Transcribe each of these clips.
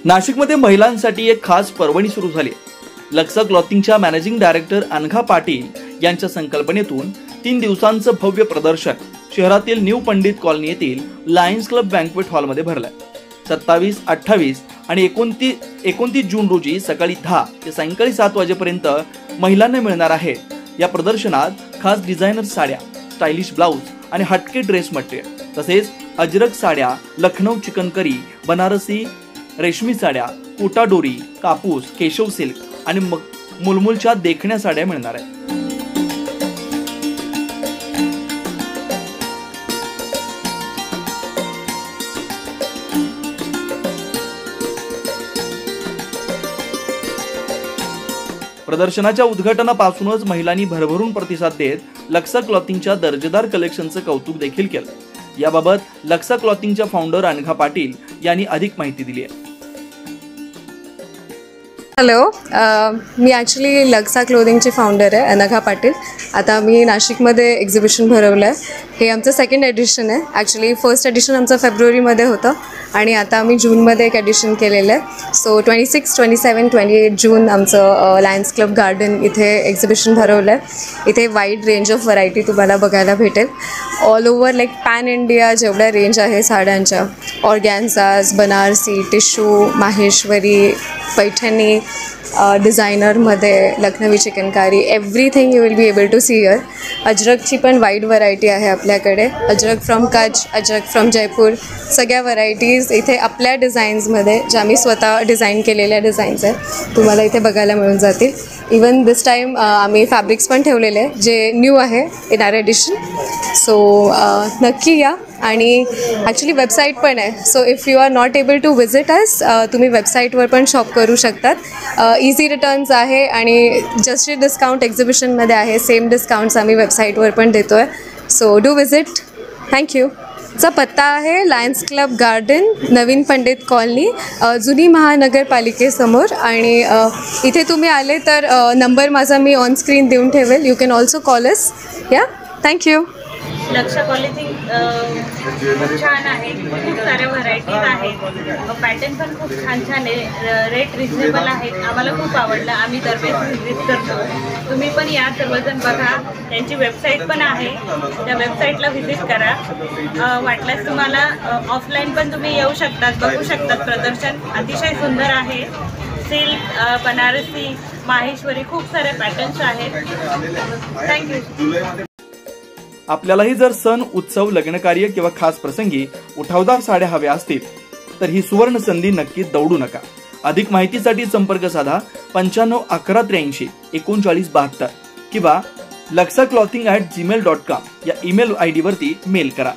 नाशिकमध्ये महिलांसाठी एक खास पर्वणी सुरू झाली. लक्सा क्लॉथिंगच्या मॅनेजिंग डायरेक्टर अनघा पाटील यांच्या संकल्पनेतून 3 दिवसांचं भव्य प्रदर्शन शहरातील न्यू पंडित कॉलनी येथील लायन्स क्लब बँक्वेट हॉलमध्ये भरलंय. 27, 28 आणि 29 जून रोजी सकाळी 10 ते सायंकाळी 7 वाजेपर्यंत महिलांना मिळणार आहे. या प्रदर्शनात खास डिझायनर साड्या, स्टायलिश ब्लाउज आणि हटके ड्रेस मटेरियल तसेच अजरक साड्या, लखनौ चिकनकरी, बनारसी रेशमी साड्या, कोटा डोरी, कापूस, केशव सिल्क आणि मुलमुलच्या देखण्या साड्या मिळणार आहेत. प्रदर्शनाच्या उद्घाटनापासूनच महिलांनी भरभरून प्रतिसाद देत लक्सा क्लॉथिंगच्या दर्जेदार कलेक्शनचं कौतुक देखील केलं. याबाबत लक्सा क्लॉथिंगच्या फाउंडर अनघा पाटील यांनी अधिक माहिती दिली आहे. हॅलो, मी ॲक्च्युली लक्सा क्लोथिंगची फाउंडर आहे, अनघा पाटील. आता मी नाशिकमध्ये एक्झिबिशन भरवलं आहे. हे आमचं 2nd एडिशन आहे. ॲक्च्युली 1st एडिशन आमचं फेब्रुवारीमध्ये होतं आणि आता आम्ही जूनमध्ये एक एडिशन केलेलं आहे. सो 26, 27, 28 जून आमचं लायन्स क्लब गार्डन इथे एक्झिबिशन भरवलं आहे. इथे वाईड रेंज ऑफ व्हरायटी तुम्हाला बघायला भेटेल. All over like pan India जेवढ्या रेंज आहे साड्यांच्या, ऑर्गॅन्झाज, बनारसी, टिश्यू, माहेश्वरी, पैठणी, डिझायनरमध्ये Lucknowi chikankari, everything you will be able to see here. अजरकची पण वाईड व्हरायटी आहे आपल्याकडे. अजरक फ्रॉम कच्छ, अजरक फ्रॉम जयपूर, सगळ्या व्हरायटीज इथे आपल्या डिझाईन्समध्ये ज्या मी स्वतः डिझाईन केलेल्या डिझाईन्स आहेत तुम्हाला इथे बघायला मिळून जातील. इवन दिस टाईम आम्ही फॅब्रिक्स पण ठेवलेले आहे जे न्यू आहे इन आर एडिशन. सो नक्की या. आणि ॲक्च्युली वेबसाईट पण आहे. So if you are not able to visit us, तुम्ही वेबसाईटवर पण शॉप करू शकतात. इझी रिटर्न्स आहे आणि जस्ट डिस्काउंट एक्झिबिशनमध्ये आहे. सेम डिस्काउंट्स आम्ही वेबसाईटवर पण देतो आहे. So do visit. थँक्यू. चा पत्ता आहे लायन्स क्लब गार्डन, नवीन पंडित कॉलनी, जुनी महानगरपालिकेसमोर. आणि इथे तुम्ही आले तर नंबर माझा मी ऑन स्क्रीन देऊन ठेवेल. यू कॅन ऑल्सो कॉल अस. या, थँक्यू. लक्सा क्वालिटी खूप छान आहे. खूप साऱ्या व्हरायटीज आहेत. पॅटर्न पण खूप छान छान आहे. रेट रिजनेबल आहेत. आम्हाला खूप आवडलं. आम्ही दरवेळेस व्हिजिट करतो. तुम्ही पण या, सर्वजण बघा. त्यांची वेबसाईट पण आहे. त्या वेबसाईटला व्हिजिट करा. वाटल्यास तुम्हाला ऑफलाईन पण तुम्ही येऊ शकतात, बघू शकतात. प्रदर्शन अतिशय सुंदर आहे. सिल्क, बनारसी, माहेश्वरी, खूप सारे पॅटर्न्स आहेत. थँक्यू. आपल्यालाही जर सण, उत्सव, लग्नकार्य किंवा खास प्रसंगी उठावदार साड्या हव्या असतील तर ही सुवर्ण संधी नक्की दौडू नका. अधिक माहितीसाठी संपर्क साधा 95 11 83 39 72 किंवा laksaclothing@gmail.com या ईमेल ID वरती मेल करा.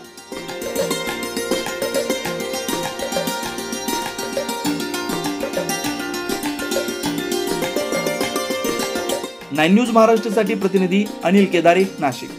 9 न्यूज महाराष्ट्रासाठी प्रतिनिधी अनिल केदारे, नाशिक.